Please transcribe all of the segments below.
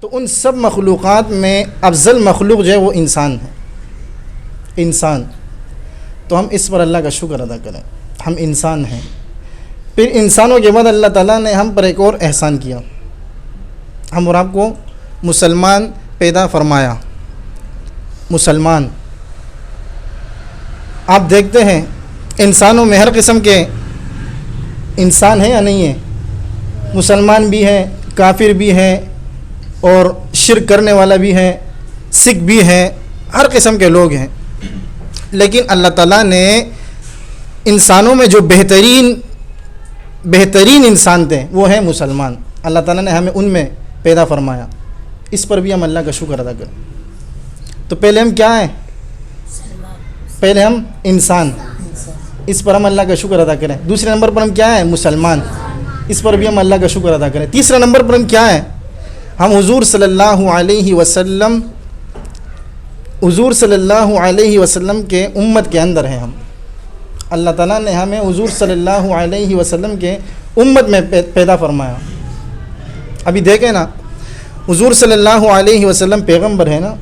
تو ان سب مخلوقات میں افضل مخلوق جو ہے وہ انسان ہے، انسان۔ تو ہم اس پر اللہ کا شکر ادا کریں، ہم انسان ہیں۔ پھر انسانوں کے بعد اللہ تعالیٰ نے ہم پر ایک اور احسان کیا، ہم اور آپ کو مسلمان پیدا فرمایا۔ مسلمان، آپ دیکھتے ہیں انسانوں میں ہر قسم کے انسان ہیں یا نہیں ہیں؟ مسلمان بھی ہیں، کافر بھی ہیں، اور شرک کرنے والا بھی ہے، سکھ بھی ہیں، ہر قسم کے لوگ ہیں۔ لیکن اللہ تعالیٰ نے انسانوں میں جو بہترین انسان تھے وہ ہیں مسلمان۔ اللہ تعالیٰ نے ہمیں ان میں پیدا فرمایا، اس پر بھی ہم اللہ کا شکر ادا کریں۔ تو پہلے ہم کیا ہیں؟ پہلے ہم انسان، اس پر ہم اللہ کا شکر ادا کریں۔ دوسرے نمبر پر ہم کیا ہیں؟ مسلمان، اس پر بھی ہم اللہ کا شکر ادا کریں۔ تیسرے نمبر پر ہم کیا ہیں؟ ہم حضور صلی اللہ علیہ وسلم کے امت کے اندر ہیں۔ ہم اللہ تعالیٰ نے ہمیں حضور صلی اللہ علیہ وسلم کے امت میں پیدا فرمایا۔ ابھی دیکھیں نا، حضور صلی اللہ علیہ وسلم پیغمبر ہیں نا،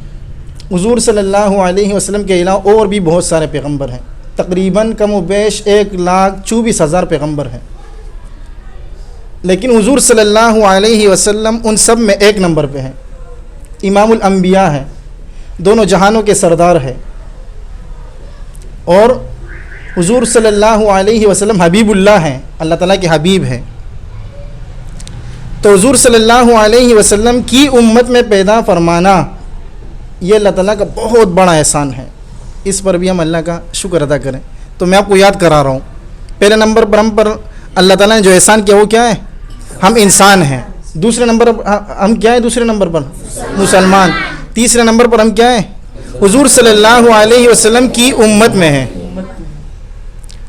حضور صلی اللہ علیہ وسلم کے علاوہ اور بھی بہت سارے پیغمبر ہیں، تقریباً کم و بیش 1,24,000 پیغمبر ہیں، لیکن حضور صلی اللہ علیہ وسلم ان سب میں ایک نمبر پہ ہیں، امام الانبیاء ہیں، دونوں جہانوں کے سردار ہیں، اور حضور صلی اللہ علیہ وسلم حبیب اللہ ہیں، اللہ تعالیٰ کے حبیب ہیں۔ تو حضور صلی اللہ علیہ وسلم کی امت میں پیدا فرمانا یہ اللہ تعالیٰ کا بہت بڑا احسان ہے، اس پر بھی ہم اللہ کا شکر ادا کریں۔ تو میں آپ کو یاد کرا رہا ہوں، پہلے نمبر پر ہم پر اللہ تعالیٰ نے جو احسان کیا وہ کیا ہے؟ ہم انسان ہیں۔ دوسرے نمبر پر ہم کیا ہے؟ دوسرے نمبر پر مسلمان۔ تیسرے نمبر پر ہم کیا ہیں؟ حضور صلی اللہ علیہ وسلم کی امت میں ہیں،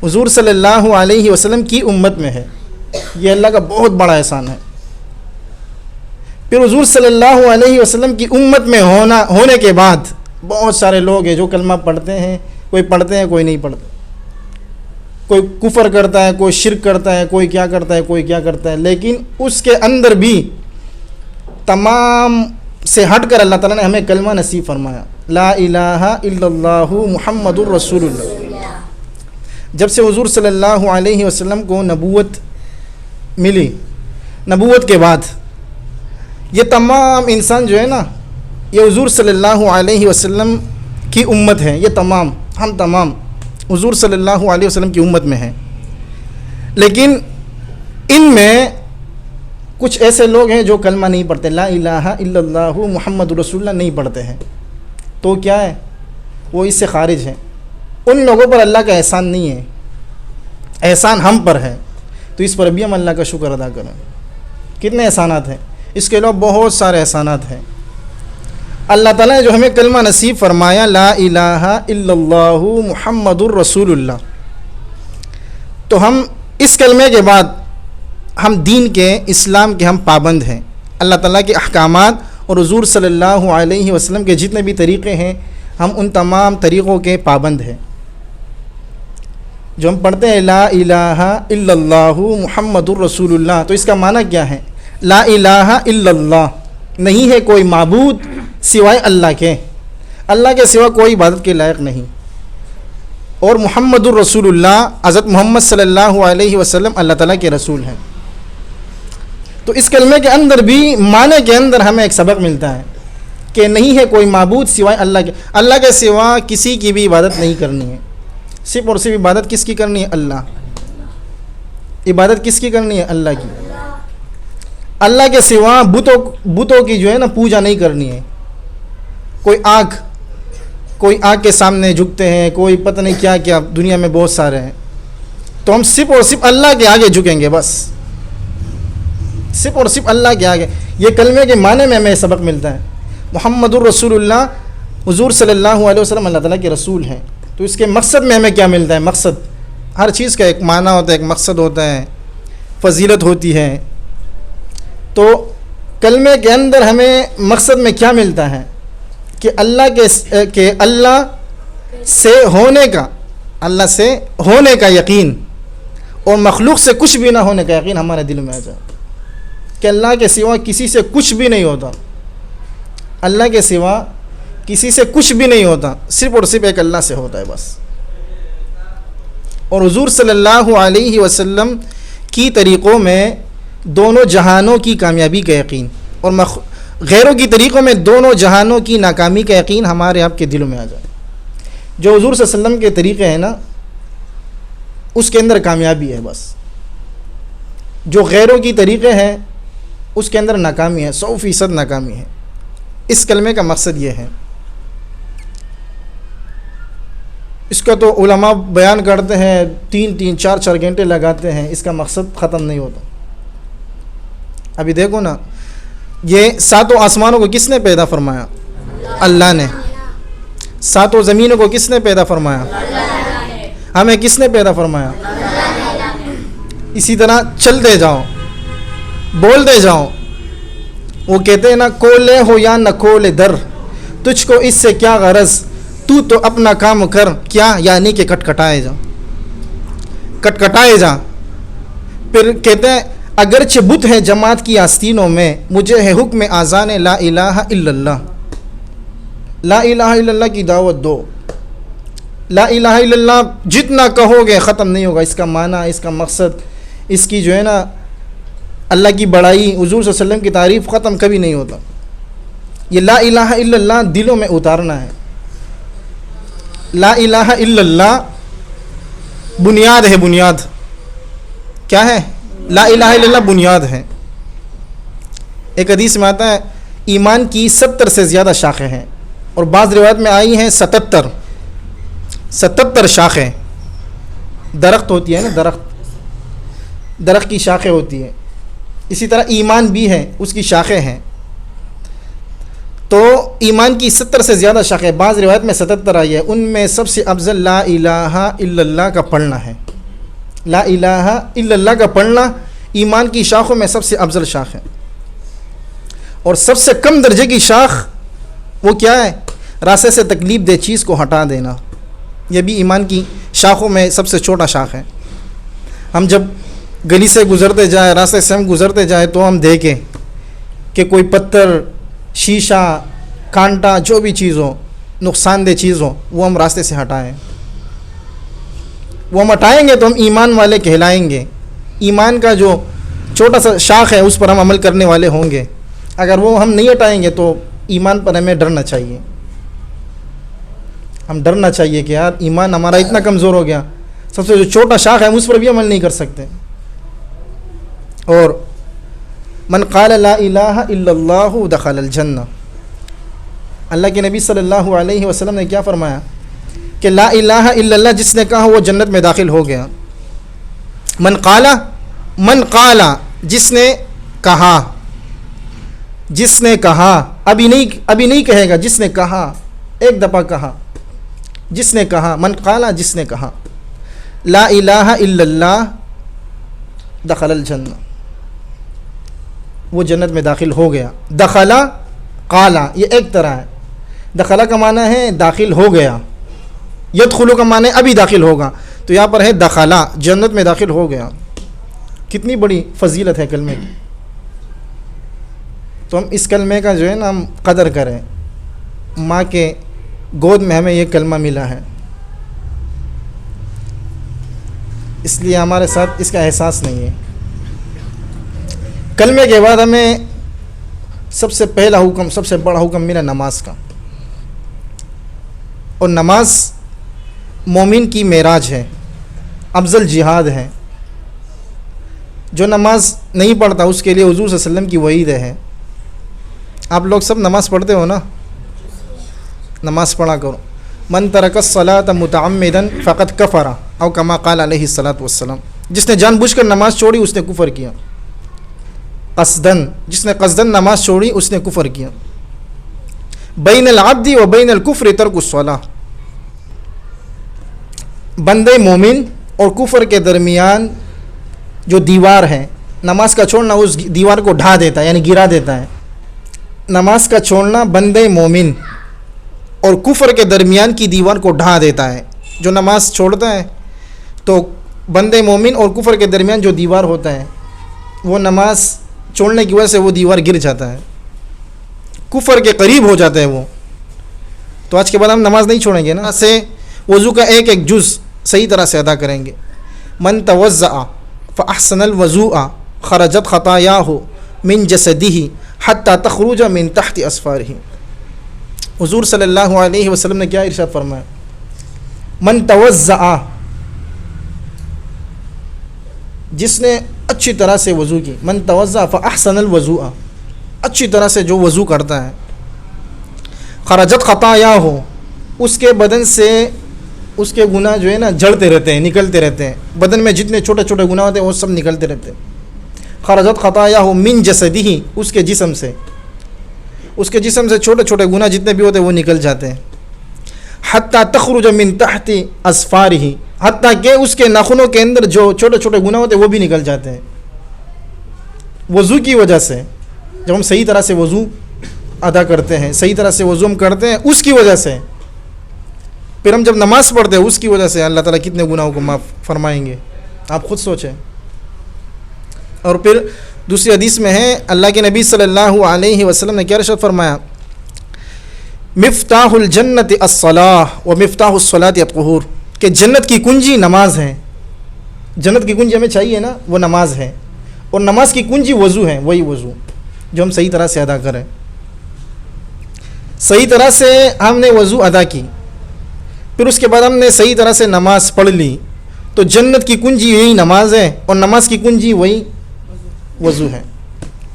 حضور صلی اللہ علیہ وسلم کی امت میں ہے، یہ اللہ کا بہت بڑا احسان ہے۔ پھر حضور صلی اللہ علیہ وسلم کی امت میں ہونے کے بعد بہت سارے لوگ ہیں جو کلمہ پڑھتے ہیں، کوئی پڑھتے ہیں کوئی نہیں پڑھتے، کوئی کفر کرتا ہے، کوئی شرک کرتا ہے، کوئی کیا کرتا ہے، کوئی کیا کرتا ہے، لیکن اس کے اندر بھی تمام سے ہٹ کر اللہ تعالیٰ نے ہمیں کلمہ نصیب فرمایا، لا الہ الا اللہ محمد الرسول اللہ۔ جب سے حضور صلی اللہ علیہ وسلم کو نبوت ملی، نبوت کے بعد یہ تمام انسان جو ہے نا، یہ حضور صلی اللہ علیہ وسلم کی امت ہے، یہ تمام ہم تمام حضور صلی اللہ علیہ وسلم کی امت میں ہیں، لیکن ان میں کچھ ایسے لوگ ہیں جو کلمہ نہیں پڑھتے، لا الہ الا اللہ محمد رسول اللہ نہیں پڑھتے ہیں، تو کیا ہے؟ وہ اس سے خارج ہیں، ان لوگوں پر اللہ کا احسان نہیں ہے، احسان ہم پر ہے، تو اس پر بھی ہم اللہ کا شکر ادا کریں۔ کتنے احسانات ہیں؟ اس کے علاوہ بہت سارے احسانات ہیں۔ اللہ تعالیٰ نے جو ہمیں کلمہ نصیب فرمایا، لا الہ الا اللہ محمد الرسول اللہ، تو ہم اس کلمے کے بعد ہم دین کے، اسلام کے ہم پابند ہیں، اللہ تعالیٰ کے احکامات اور حضور صلی اللہ علیہ وسلم کے جتنے بھی طریقے ہیں ہم ان تمام طریقوں کے پابند ہیں۔ جو ہم پڑھتے ہیں لا الہ الا اللہ محمد الرسول اللہ، تو اس کا معنی کیا ہے؟ لا الہ الا اللہ، نہیں ہے کوئی معبود سوائے اللہ کے، اللہ کے سوا کوئی عبادت کے لائق نہیں، اور محمد الرسول اللہ، حضرت محمد صلی اللہ علیہ وسلم اللہ تعالیٰ کے رسول ہیں۔ تو اس کلمے کے اندر بھی معنی کے اندر ہمیں ایک سبق ملتا ہے کہ نہیں ہے کوئی معبود سوائے اللہ کے، اللہ کے سوا کسی کی بھی عبادت نہیں کرنی ہے، صرف اور صرف عبادت کس کی کرنی ہے؟ اللہ۔ عبادت کس کی کرنی ہے؟ اللہ کی۔ اللہ کے سوا بتوں کی جو ہے نا پوجا نہیں کرنی ہے۔ کوئی آنکھ کے سامنے جھکتے ہیں، کوئی پتہ نہیں کیا کیا دنیا میں بہت سارے ہیں، تو ہم صرف اور صرف اللہ کے آگے جھکیں گے، بس صرف اور صرف اللہ کے آگے۔ یہ کلمے کے معنی میں ہمیں سبق ملتا ہے، محمد الرسول اللہ، حضور صلی اللہ علیہ وسلم اللہ تعالیٰ کے رسول ہیں، تو اس کے مقصد میں ہمیں کیا ملتا ہے؟ مقصد، ہر چیز کا ایک معنی ہوتا ہے، ایک مقصد ہوتا ہے، فضیلت ہوتی ہے۔ تو کلمے کے اندر ہمیں مقصد میں کیا ملتا ہے کہ اللہ سے ہونے کا یقین، اور مخلوق سے کچھ بھی نہ ہونے کا یقین ہمارے دل میں آ جائے کہ اللہ کے سوا کسی سے کچھ بھی نہیں ہوتا، اللہ کے سوا کسی سے کچھ بھی نہیں ہوتا، صرف اور صرف ایک اللہ سے ہوتا ہے بس. اور حضور صلی اللہ علیہ وسلم کی طریقوں میں دونوں جہانوں کی کامیابی کا یقین اور غیروں کی طریقوں میں دونوں جہانوں کی ناکامی کا یقین ہمارے آپ کے دلوں میں آ جائے. جو حضور صلی اللہ علیہ وسلم کے طریقے ہیں نا، اس کے اندر کامیابی ہے بس. جو غیروں کی طریقے ہیں اس کے اندر ناکامی ہے، 100% ناکامی ہے. اس کلمے کا مقصد یہ ہے. اس کا تو علماء بیان کرتے ہیں، 3 4 گھنٹے لگاتے ہیں، اس کا مقصد ختم نہیں ہوتا. ابھی دیکھو نا، یہ 7 آسمانوں کو کس نے پیدا فرمایا؟ اللہ نے. 7 زمینوں کو کس نے پیدا فرمایا؟ ہمیں کس نے پیدا فرمایا؟ اسی طرح چلتے جاؤ، بولتے جاؤ. وہ کہتے ہیں نا، کولے ہو یا نہ کولے در، تجھ کو اس سے کیا غرض، تو اپنا کام کر. کیا؟ یعنی کہ کٹکھٹائے جا، کٹکھٹائے جا. پھر کہتے ہیں اگرچہ بت ہے جماعت کی آستینوں میں، مجھے ہے حکم آذان لا الہ الا اللہ. لا الہ الا اللہ کی دعوت دو. لا الہ الا اللہ جتنا کہو گے ختم نہیں ہوگا. اس کا معنی، اس کا مقصد، اس کی جو ہے نا اللہ کی بڑائی، حضور صلی اللہ علیہ وسلم کی تعریف ختم کبھی نہیں ہوتا. یہ لا الہ الا اللہ دلوں میں اتارنا ہے. لا الہ الا اللہ بنیاد ہے. بنیاد کیا ہے؟ لا الہ الا اللہ بنیاد ہے. ایک حدیث میں آتا ہے ایمان کی 70 سے زیادہ شاخیں ہیں، اور بعض روایت میں آئی ہیں 77 شاخیں. درخت ہوتی ہے نا، درخت کی شاخیں ہوتی ہیں. اسی طرح ایمان بھی ہے، اس کی شاخیں ہیں. تو ایمان کی 70 سے زیادہ شاخیں، بعض روایت میں 77 آئی ہے. ان میں سب سے افضل لا الہ الا اللہ کا پڑھنا ہے. لا الہ الا اللہ کا پڑھنا ایمان کی شاخوں میں سب سے افضل شاخ ہے. اور سب سے کم درجے کی شاخ وہ کیا ہے؟ راستے سے تکلیف دہ چیز کو ہٹا دینا. یہ بھی ایمان کی شاخوں میں سب سے چھوٹا شاخ ہے. ہم جب گلی سے گزرتے جائیں، راستے سے ہم گزرتے جائیں، تو ہم دیکھیں کہ کوئی پتھر، شیشہ، کانٹا، جو بھی چیز ہو، نقصان دہ چیز ہو، وہ ہم راستے سے ہٹائیں. وہ ہم ہٹائیں گے تو ہم ایمان والے کہلائیں گے. ایمان کا جو چھوٹا سا شاخ ہے اس پر ہم عمل کرنے والے ہوں گے. اگر وہ ہم نہیں ہٹائیں گے تو ایمان پر ہمیں ڈرنا چاہیے. ہم ڈرنا چاہیے کہ یار ایمان ہمارا اتنا کمزور ہو گیا، سب سے جو چھوٹا شاخ ہے ہم اس پر بھی عمل نہیں کر سکتے. اور من قال لا الہ الا اللہ دخل الجنہ، اللہ کے نبی صلی اللہ علیہ وسلم نے کیا فرمایا کہ لا الہ الا اللہ جس نے کہا وہ جنت میں داخل ہو گیا. من قال جس نے کہا، جس نے کہا، ابھی نہیں کہے گا، جس نے کہا، ایک دفعہ کہا، جس نے کہا. من قال جس نے کہا لا الہ الا اللہ دخل الجنہ، وہ جنت میں داخل ہو گیا. دخلا قالا یہ ایک طرح ہے. دخلا کا معنی ہے داخل ہو گیا، یدخلو کا معنی ابھی داخل ہوگا. تو یہاں پر ہے دخلا، جنت میں داخل ہو گیا. کتنی بڑی فضیلت ہے کلمے کی. تو ہم اس کلمے کا جو ہے نا ہم قدر کریں. ماں کے گود میں ہمیں یہ کلمہ ملا ہے، اس لیے ہمارے ساتھ اس کا احساس نہیں ہے. کلمے کے بعد ہمیں سب سے پہلا حکم، سب سے بڑا حکم ملا نماز کا. اور نماز مومن کی معراج ہے، افضل جہاد ہے. جو نماز نہیں پڑھتا اس کے لیے حضور صلی اللہ علیہ وسلم کی وعید ہے. آپ لوگ سب نماز پڑھتے ہو نا؟ نماز پڑھا کرو. من ترک الصلاۃ متعمدا فقد کفر او کما قال علیہ الصلاۃ والسلام. جس نے جان بوجھ کر نماز چھوڑی اس نے کفر کیا. قصدن، جس نے قصدن نماز چھوڑی اس نے کفر کیا. بین العبد و بین الکفر ترک الصلاۃ، بندے مومن اور کفر کے درمیان جو دیوار ہے، نماز کا چھوڑنا اس دیوار کو ڈھا دیتا ہے، یعنی گرا دیتا ہے. نماز کا چھوڑنا بندے مومن اور کفر کے درمیان کی دیوار کو ڈھا دیتا ہے. جو نماز چھوڑتا ہے تو بندے مومن اور کفر کے درمیان جو دیوار ہوتا ہے وہ نماز چھوڑنے کی وجہ سے وہ دیوار گر جاتا ہے. کفر کے قریب ہو جاتا ہے وہ. تو آج کے بعد ہم نماز نہیں چھوڑیں گے نا, سے وضو کا ایک ایک جز صحیح طرح سے ادا کریں گے. من توضأ فاحسن الوضوء خرجت خطاياه من جسده حتى تخرج من تحت اصفاره. حضور صلی اللہ علیہ وسلم نے کیا ارشاد فرمایا؟ من توضأ, جس نے اچھی طرح سے وضو کی. من توضأ فاحسن الوضوء, اچھی طرح سے جو وضو کرتا ہے. خرجت خطاياه, اس کے بدن سے اس کے گناہ جو ہے نا جڑتے رہتے ہیں, نکلتے رہتے ہیں. بدن میں جتنے چھوٹے چھوٹے گناہ ہوتے ہیں وہ سب نکلتے رہتے ہیں. خرجت خطاياه من جسده, اس کے جسم سے, اس کے جسم سے چھوٹے چھوٹے گناہ جتنے بھی ہوتے ہیں وہ نکل جاتے ہیں. حتی تخرج من تحت اظفاره, حتیٰ کہ اس کے ناخنوں کے اندر جو چھوٹے چھوٹے گناہ ہوتے ہیں وہ بھی نکل جاتے ہیں. وضو کی وجہ سے, جب ہم صحیح طرح سے وضو ادا کرتے ہیں, صحیح طرح سے وضو ہم کرتے ہیں, اس کی وجہ سے پھر ہم جب نماز پڑھتے ہیں اس کی وجہ سے اللہ تعالیٰ کتنے گناہوں کو معاف فرمائیں گے, آپ خود سوچیں. اور پھر دوسری حدیث میں ہے, اللہ کے نبی صلی اللہ علیہ وسلم نے کیا ارشاد فرمایا؟ مفتاح الجنت الصلاۃ و مفتاح الصلاۃ الطہور, کہ جنت کی کنجی نماز ہے. جنت کی کنجی ہمیں چاہیے نا, وہ نماز ہے. اور نماز کی کنجی وضو ہے, وہی وضو جو ہم صحیح طرح سے ادا کریں. صحیح طرح سے ہم نے وضو ادا کی, پھر اس کے بعد ہم نے صحیح طرح سے نماز پڑھ لی, تو جنت کی کنجی یہی نماز ہے اور نماز کی کنجی وہی وضو ہے.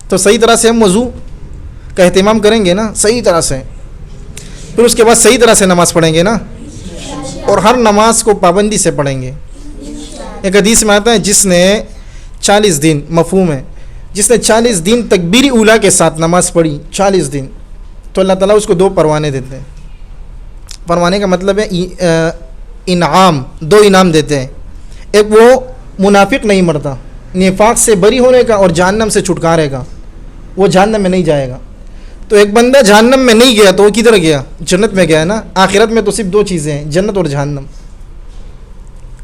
تو صحیح طرح سے ہم وضو کا اہتمام کریں گے نا, صحیح طرح سے, پھر اس کے بعد صحیح طرح سے نماز پڑھیں گے نا, اور ہر نماز کو پابندی سے پڑھیں گے. ایک حدیث میں آتا ہے جس نے 40 دن, مفہوم ہے, جس نے 40 دن تکبیر اولیٰ کے ساتھ نماز پڑھی 40 دن, تو اللہ تعالیٰ اس کو 2 پروانے دیتے ہیں. پروانے کا مطلب ہے انعام, 2 انعام دیتے ہیں. ایک وہ منافق نہیں مرتا, نفاق سے بری ہونے کا اور جہنم سے چھٹکارے کا, وہ جہنم میں نہیں جائے گا. تو ایک بندہ جہنم میں نہیں گیا تو وہ کدھر گیا؟ جنت میں گیا نا. آخرت میں تو صرف 2 چیزیں ہیں, جنت اور جہنم.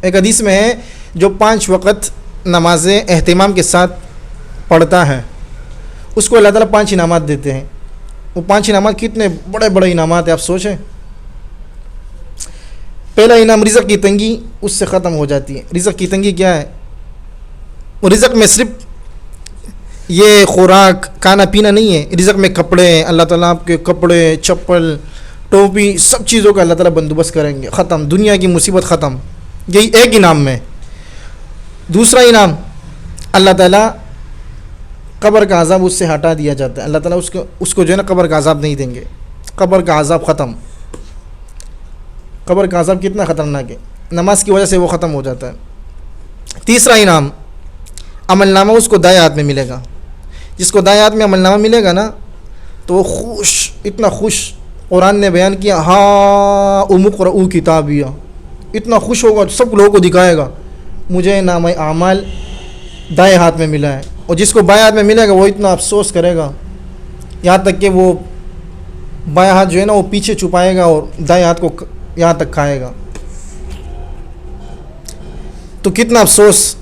ایک حدیث میں ہے جو 5 وقت نمازیں اہتمام کے ساتھ پڑھتا ہے اس کو اللہ تعالیٰ 5 انعامات دیتے ہیں. وہ 5 انعامات کتنے بڑے بڑے انعامات ہیں, آپ سوچیں. پہلا انعام رزق کی تنگی, اس سے ختم ہو جاتی ہے. رزق کی تنگی کیا ہے؟ وہ رزق میں صرف یہ خوراک کھانا پینا نہیں ہے, رزق میں کپڑے ہیں. اللہ تعالیٰ آپ کے کپڑے, چپل, ٹوپی, سب چیزوں کا اللہ تعالیٰ بندوبست کریں گے. ختم, دنیا کی مصیبت ختم. یہی ایک انعام میں. دوسرا انعام, اللہ تعالیٰ قبر کا عذاب اس سے ہٹا دیا جاتا ہے. اللہ تعالیٰ اس کو جو ہے نا قبر کا عذاب نہیں دیں گے. قبر کا عذاب ختم. قبر کا عذاب کتنا خطرناک ہے, نماز کی وجہ سے وہ ختم ہو جاتا ہے. تیسرا انعام, عمل نامہ اس کو دائیں ہاتھ میں ملے گا. جس کو دائیں ہاتھ میں عمل نامہ ملے گا نا تو وہ خوش, اتنا خوش, قرآن نے بیان کیا ہاں اقرؤوا کتابیہ, اتنا خوش ہوگا, سب لوگوں کو دکھائے گا مجھے نامہ اعمال دائیں ہاتھ میں ملا ہے. اور جس کو بائیں ہاتھ میں ملے گا وہ اتنا افسوس کرے گا, یہاں تک کہ وہ بائیں ہاتھ جو ہے نا وہ پیچھے چھپائے گا اور دائیں ہاتھ کو یہاں تک کھائے گا. تو کتنا افسوس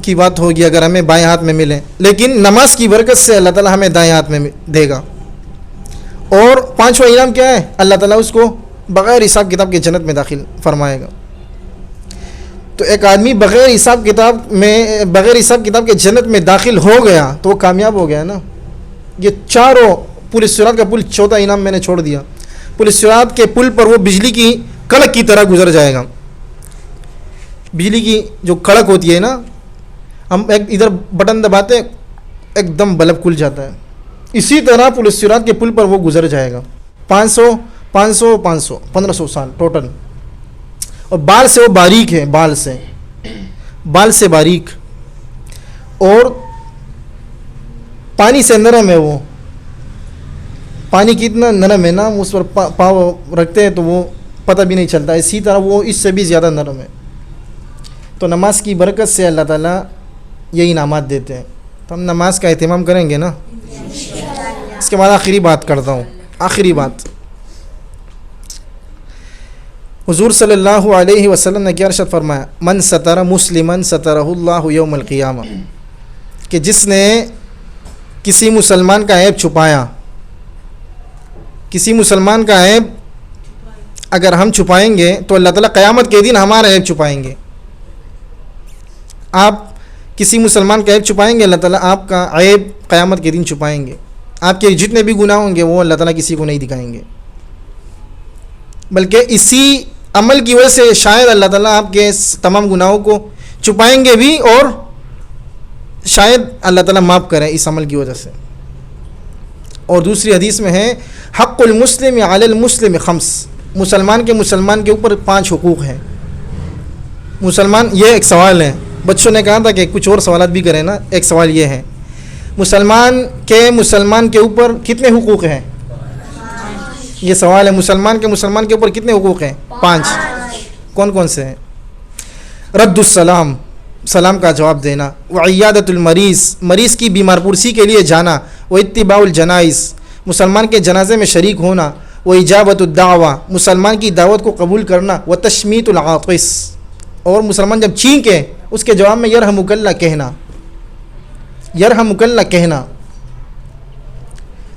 کی بات ہوگی اگر ہمیں بائیں ہاتھ میں ملے. لیکن نماز کی برکت سے اللہ تعالیٰ ہمیں دائیں ہاتھ میں دے گا. اور 5واں انعام کیا ہے؟ اللہ تعالیٰ اس کو بغیر حساب کتاب کے جنت میں داخل فرمائے گا. تو ایک آدمی بغیر حساب کتاب کے جنت میں داخل ہو گیا تو وہ کامیاب ہو گیا نا. یہ چاروں, پل صراط کا پل, 4تھا انعام میں نے چھوڑ دیا. پل صراط کے پل پر وہ بجلی کی کڑک کی طرح گزر جائے گا. بجلی کی جو کڑک ہوتی ہے نا, ہم ایک ادھر بٹن دباتے ایک دم بلب کھل جاتا ہے, اسی طرح پل صراط کے پل پر وہ گزر جائے گا. 500 1500 سال ٹوٹل. اور بال سے وہ باریک ہے, بال سے باریک, اور پانی سے نرم ہے. وہ پانی کتنا نرم ہے نا, اس پر پاؤں رکھتے ہیں تو وہ پتہ بھی نہیں چلتا. اسی طرح وہ اس سے بھی زیادہ نرم ہے. تو نماز کی برکت سے اللہ تعالیٰ یہ انعامات دیتے ہیں. تو ہم نماز کا اہتمام کریں گے نا. اس کے بعد آخری بات کرتا ہوں, آخری بات. حضور صلی اللہ علیہ وسلم نے کیا ارشاد فرمایا؟ من ستر مسلمن سترہ اللہ یوم القیامہ, کہ جس نے کسی مسلمان کا عیب چھپایا کسی مسلمان کا عیب اگر ہم چھپائیں گے تو اللہ تعالیٰ قیامت کے دن ہمارا عیب چھپائیں گے. آپ کسی مسلمان کا عیب چھپائیں گے, اللہ تعالیٰ آپ کا عیب قیامت کے دن چھپائیں گے. آپ کے جتنے بھی گناہ ہوں گے وہ اللہ تعالیٰ کسی کو نہیں دکھائیں گے, بلکہ اسی عمل کی وجہ سے شاید اللہ تعالیٰ آپ کے تمام گناہوں کو چھپائیں گے بھی, اور شاید اللہ تعالیٰ معاف کرے اس عمل کی وجہ سے. اور دوسری حدیث میں ہے حق المسلم علی المسلم خمس, مسلمان کے اوپر 5 حقوق ہیں. مسلمان, یہ ایک سوال ہے, بچوں نے کہا تھا کہ کچھ اور سوالات بھی کریں نا. ایک سوال یہ ہے, مسلمان کے اوپر کتنے حقوق ہیں؟ یہ سوال ہے, مسلمان کے اوپر کتنے حقوق ہیں؟ 5. کون کون سے ہیں؟ رد السلام, سلام کا جواب دینا. وعیادت المریض, مریض کی بیمار پرسی کے لیے جانا. واتباع الجنائز, مسلمان کے جنازے میں شریک ہونا. واجابت الدعوہ, مسلمان کی دعوت کو قبول کرنا. وتشمیت العاطس, اور مسلمان جب چینکے اس کے جواب میں یرحمک اللہ کہنا. یرحمک اللہ کہنا.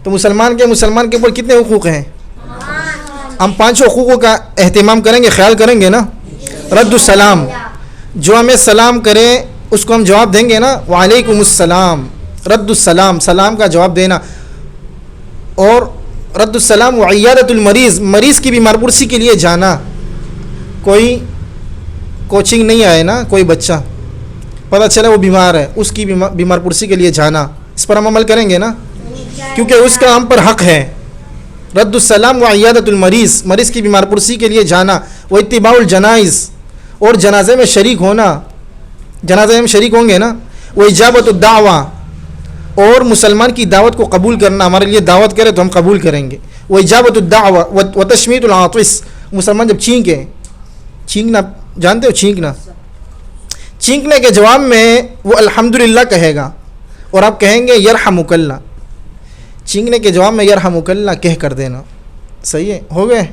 تو مسلمان کے اوپر کتنے حقوق ہیں؟ ہم 5 حقوقوں کا اہتمام کریں گے, خیال کریں گے نا. رد السلام, جو ہمیں سلام کرے اس کو ہم جواب دیں گے نا, وعلیکم السلام. رد السلام, سلام کا جواب دینا. اور رد السلام. وعیادت المریض, مریض کی بیمار پرسی کے لیے جانا. کوئی کوچنگ نہیں آئے نا, کوئی بچہ پتہ چلا وہ بیمار ہے, اس کی بیمار پرسی کے لیے جانا, اس پر ہم عمل کریں گے نا, کیونکہ اس کا ہم پر حق ہے. رد السلام وعیادت المریض, مریض کی بیمار پرسی کے لیے جانا. واتباع الجنائز, اور جنازے میں شریک ہونا, جنازے میں شریک ہوں گے نا. واجابت الدعوہ, اور مسلمان کی دعوت کو قبول کرنا, ہمارے لیے دعوت کرے تو ہم قبول کریں گے. واجابت الدعوہ وتشمیت العاطس, مسلمان جب چینکے, چینکنا جانتے ہو چینکنا, چینکنے کے جواب میں وہ الحمدللہ کہے گا, اور آپ کہیں گے یرحمک اللہ. چینکنے کے جواب میں یرحمک اللہ کہہ کر دینا. صحیح ہے, ہو گئے.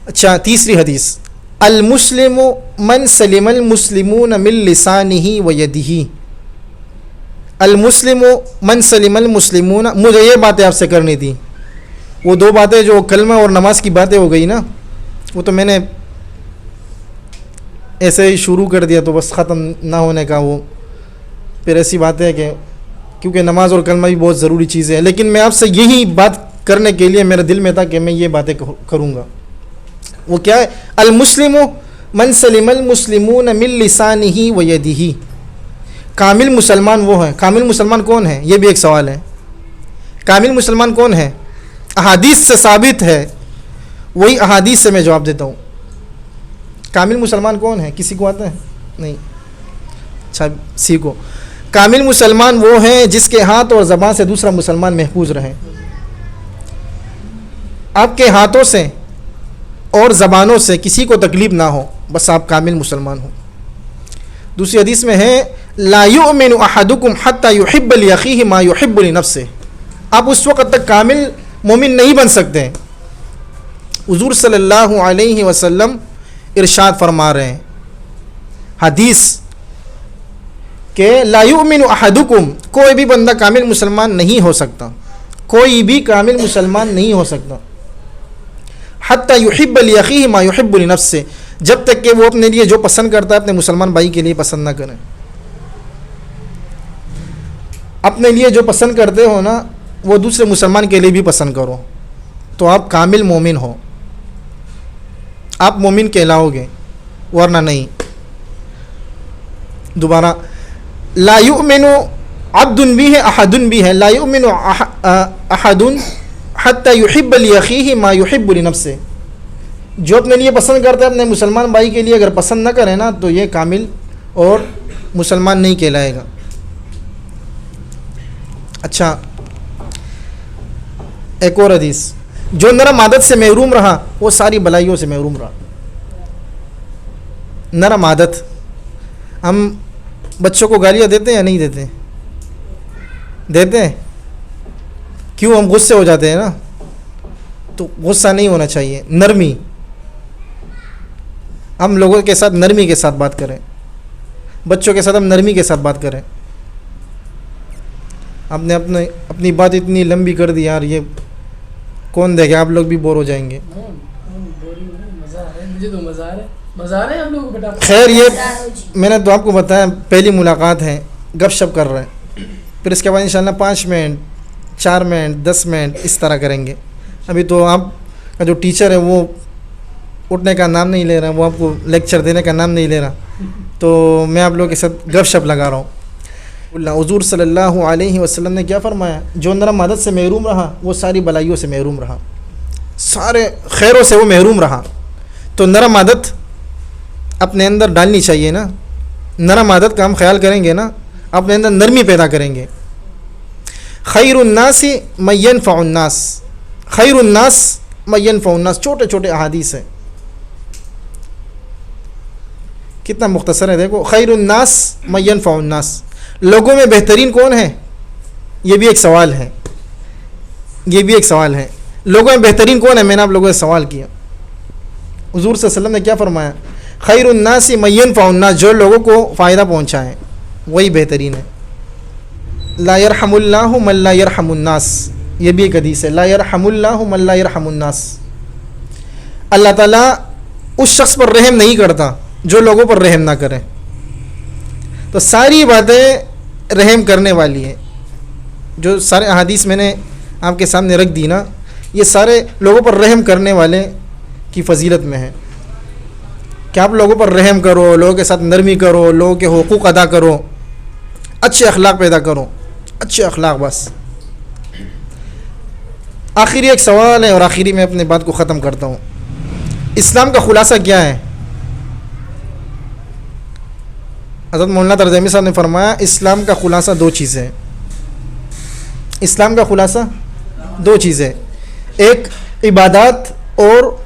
اچھا, تیسری حدیث, المسلم من سلم المسلمون من لسانه ویدہ. المسلم من سلم المسلمون, مجھے یہ باتیں آپ سے کرنی تھی. وہ 2 باتیں جو کلمہ اور نماز کی باتیں ہو گئی نا, وہ تو میں نے ایسے ہی شروع کر دیا تو بس ختم نہ ہونے کا. وہ پھر ایسی بات ہے کہ کیونکہ نماز اور کلمہ بھی بہت ضروری چیزیں ہیں, لیکن میں آپ سے یہی بات کرنے کے لیے میرے دل میں تھا کہ میں یہ باتیں کروں گا. وہ کیا ہے؟ المسلم من سلم المسلمون من لسانہ ویدہ. کامل مسلمان وہ ہیں. کامل مسلمان کون ہے؟ یہ بھی ایک سوال ہے. کامل مسلمان کون ہے؟ احادیث سے ثابت ہے, وہی احادیث سے میں جواب دیتا ہوں. کامل مسلمان کون ہے؟ کسی کو آتا ہے؟ نہیں. اچھا سیکھو. کامل مسلمان وہ ہیں جس کے ہاتھ اور زبان سے دوسرا مسلمان محفوظ رہے. آپ کے ہاتھوں سے اور زبانوں سے کسی کو تکلیف نہ ہو, بس آپ کامل مسلمان ہو. دوسری حدیث میں ہے لا یؤمن احدکم حتی یحب لاخیہ ما یحب لنفسہ. آپ اس وقت تک کامل مومن نہیں بن سکتے. حضور صلی اللہ علیہ وسلم ارشاد فرما رہے ہیں حدیث کہ لا یؤمن احدکم, کوئی بھی بندہ کامل مسلمان نہیں ہو سکتا, کوئی بھی کامل مسلمان نہیں ہو سکتا. حتی یحب لاخیہ ما یحب لنفسہ, جب تک کہ وہ اپنے لیے جو پسند کرتا ہے اپنے مسلمان بھائی کے لیے پسند نہ کرے. اپنے لیے جو پسند کرتے ہو نا وہ دوسرے مسلمان کے لیے بھی پسند کرو, تو آپ کامل مومن ہو, آپ مومن کہلاؤ گے, ورنہ نہیں. دوبارہ لا یؤمن عبد بھی ہے احد بھی ہے. لا یؤمن احد حتی یحب لاخیہ ما یحب لنفسہ. جو اپنے لیے پسند کرتا ہے اپنے مسلمان بھائی کے لیے اگر پسند نہ کرے نا تو یہ کامل اور مسلمان نہیں کہلائے گا. اچھا, ایک اور حدیث, جو نرم عادت سے محروم رہا وہ ساری بلائیوں سے محروم رہا. نرم عادت, ہم بچوں کو گالیاں دیتے ہیں یا نہیں دیتے؟ دیتے ہیں. کیوں؟ ہم غصے ہو جاتے ہیں نا, تو غصہ نہیں ہونا چاہیے. نرمی, ہم لوگوں کے ساتھ نرمی کے ساتھ بات کریں, بچوں کے ساتھ ہم نرمی کے ساتھ بات کریں. ہم نے اپنی بات اتنی لمبی کر دی یار, یہ کون دیکھے, آپ لوگ بھی بور ہو جائیں گے. خیر یہ میں نے تو آپ کو بتایا پہلی ملاقات ہے, گپ شپ کر رہے ہیں, پھر اس کے بعد انشاءاللہ 5 منٹ 4 منٹ 10 منٹ اس طرح کریں گے. ابھی تو آپ کا جو ٹیچر ہے وہ اٹھنے کا نام نہیں لے رہا, وہ آپ کو لیکچر دینے کا نام نہیں لے رہا, تو میں آپ لوگوں کے ساتھ گپ شپ لگا رہا ہوں. حضور صلی اللہ علیہ وسلم نے کیا فرمایا, جو نرم عادت سے محروم رہا وہ ساری بلائیوں سے محروم رہا, سارے خیروں سے وہ محروم رہا. تو نرم عادت اپنے اندر ڈالنی چاہیے نا, نرم عادت کا ہم خیال کریں گے نا, اپنے اندر نرمی پیدا کریں گے. خیر الناس من ينفع الناس, خیر الناس من ينفع الناس, چھوٹے چھوٹے احادیث ہیں, کتنا مختصر ہے دیکھو. خیر الناس من ينفع الناس, لوگوں میں بہترین کون ہے, یہ بھی ایک سوال ہے, یہ بھی ایک سوال ہے. لوگوں میں بہترین کون ہے, میں نے آپ لوگوں سے سوال کیا. حضور صلی اللہ علیہ وسلم نے کیا فرمایا, خیر الناس من ينفع الناس, جو لوگوں کو فائدہ پہنچائے وہی بہترین ہے. لا يرحم اللہ من لا يرحم الناس, یہ بھی ایک حدیث ہے, لا يرحم اللہ من لا يرحم الناس. اللہ تعالیٰ اس شخص پر رحم نہیں کرتا جو لوگوں پر رحم نہ کرے. تو ساری باتیں رحم کرنے والی ہیں, جو سارے احادیث میں نے آپ کے سامنے رکھ دی نا, یہ سارے لوگوں پر رحم کرنے والے کی فضیلت میں ہے کہ آپ لوگوں پر رحم کرو, لوگوں کے ساتھ نرمی کرو, لوگوں کے حقوق ادا کرو, اچھے اخلاق پیدا کرو, اچھے اخلاق. بس آخری ایک سوال ہے اور آخری میں اپنی بات کو ختم کرتا ہوں. اسلام کا خلاصہ کیا ہے؟ حضرت مولانا ترجمی صاحب نے فرمایا اسلام کا خلاصہ 2 چیزیں. اسلام کا خلاصہ 2 چیزیں, ایک عبادات اور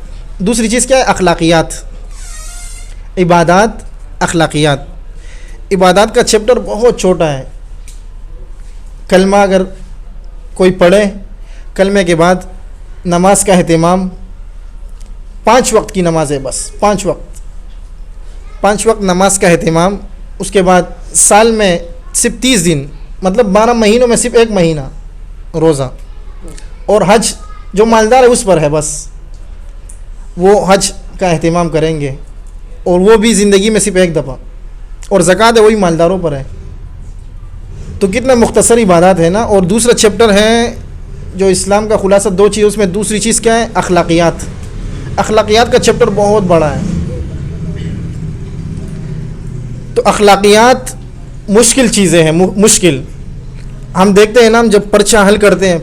دوسری چیز کیا ہے, اخلاقیات. عبادات, اخلاقیات. عبادات کا چیپٹر بہت چھوٹا ہے. کلمہ اگر کوئی پڑھے, کلمے کے بعد نماز کا اہتمام, 5 وقت کی نماز ہے بس, 5 وقت نماز کا اہتمام. اس کے بعد سال میں صرف 30 دن, مطلب 12 مہینوں میں صرف 1 مہینہ روزہ, اور حج جو مالدار ہے اس پر ہے بس, وہ حج کا اہتمام کریں گے, اور وہ بھی زندگی میں صرف 1 دفعہ, اور زکوٰۃ ہے وہی مالداروں پر ہے. تو کتنا مختصر عبادات ہے نا. اور دوسرا چیپٹر ہے جو اسلام کا خلاصہ 2 چیز, اس میں دوسری چیز کیا ہے, اخلاقیات. اخلاقیات کا چیپٹر بہت بڑا ہے. تو اخلاقیات مشکل چیزیں ہیں, مشکل. ہم دیکھتے ہیں نا, ہم جب پرچہ حل کرتے ہیں,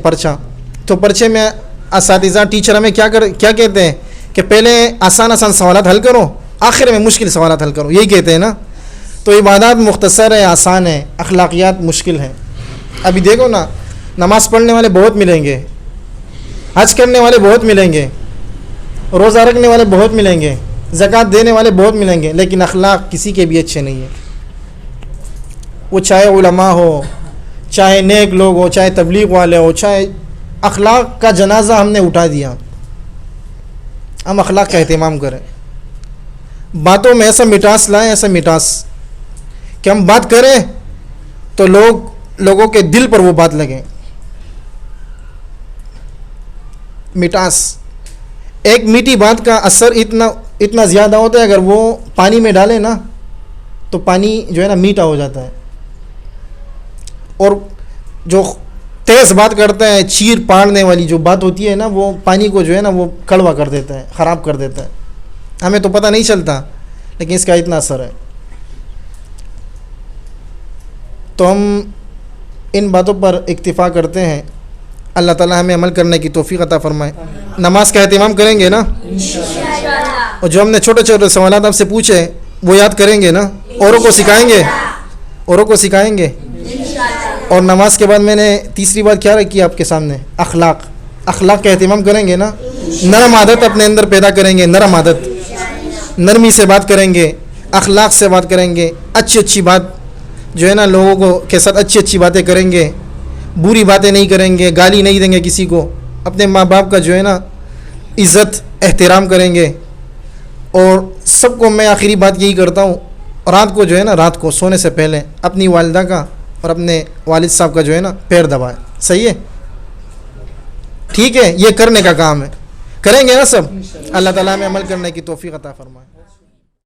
تو پرچے میں اساتذہ ٹیچر ہمیں کیا کہتے ہیں کہ پہلے آسان سوالات حل کرو, آخر میں مشکل سوالات حل کرو, یہی کہتے ہیں نا. تو عبادات مختصر ہے, آسان ہے, اخلاقیات مشکل ہیں. ابھی دیکھو نا, نماز پڑھنے والے بہت ملیں گے, حج کرنے والے بہت ملیں گے, روزہ رکھنے والے بہت ملیں گے, زکوٰۃ دینے والے بہت ملیں گے, لیکن اخلاق کسی کے بھی اچھے نہیں ہیں. وہ چاہے علماء ہو, چاہے نیک لوگ ہو, چاہے تبلیغ والے ہو, چاہے اخلاق کا جنازہ ہم نے اٹھا دیا. ہم اخلاق کا اہتمام کریں, باتوں میں ایسا مٹاس لائیں, ایسا مٹاس کہ ہم بات کریں تو لوگوں کے دل پر وہ بات لگیں. مٹاس, ایک میٹھی بات کا اثر اتنا زیادہ ہوتا ہے, اگر وہ پانی میں ڈالے نا تو پانی جو ہے نا میٹھا ہو جاتا ہے, اور جو تیز بات کرتا ہے, چیر پاڑنے والی جو بات ہوتی ہے نا, وہ پانی کو جو ہے نا وہ کڑوا کر دیتا ہے, خراب کر دیتا ہے. ہمیں تو پتہ نہیں چلتا, لیکن اس کا اتنا اثر ہے. تو ہم ان باتوں پر اکتفا کرتے ہیں. اللہ تعالی ہمیں عمل کرنے کی توفیق عطا فرمائے. نماز کا اہتمام کریں گے نا, اور جو ہم نے چھوٹے چھوٹے سوالات آپ سے پوچھے وہ یاد کریں گے نا, اوروں کو سکھائیں گے. اور نماز کے بعد میں نے تیسری بات کیا رکھی آپ کے سامنے, اخلاق کا اہتمام کریں گے نا. نرم عادت اپنے اندر پیدا کریں گے, نرم عادت, نرمی سے بات کریں گے, اخلاق سے بات کریں گے, اچھی بات جو ہے نا لوگوں کو کے ساتھ اچھی باتیں کریں گے, بری باتیں نہیں کریں گے, گالی نہیں دیں گے کسی کو, اپنے ماں باپ کا جو ہے نا عزت احترام کریں گے. اور سب کو میں آخری بات یہی کرتا ہوں, رات کو جو ہے نا, رات کو سونے سے پہلے اپنی والدہ کا اور اپنے والد صاحب کا جو ہے نا پیر دبائیں. صحیح ہے, ٹھیک ہے، یہ کرنے کا کام ہے، کریں گے نا سب؟ اللہ تعالیٰ ہمیں عمل کرنے کی توفیق عطا فرمائے.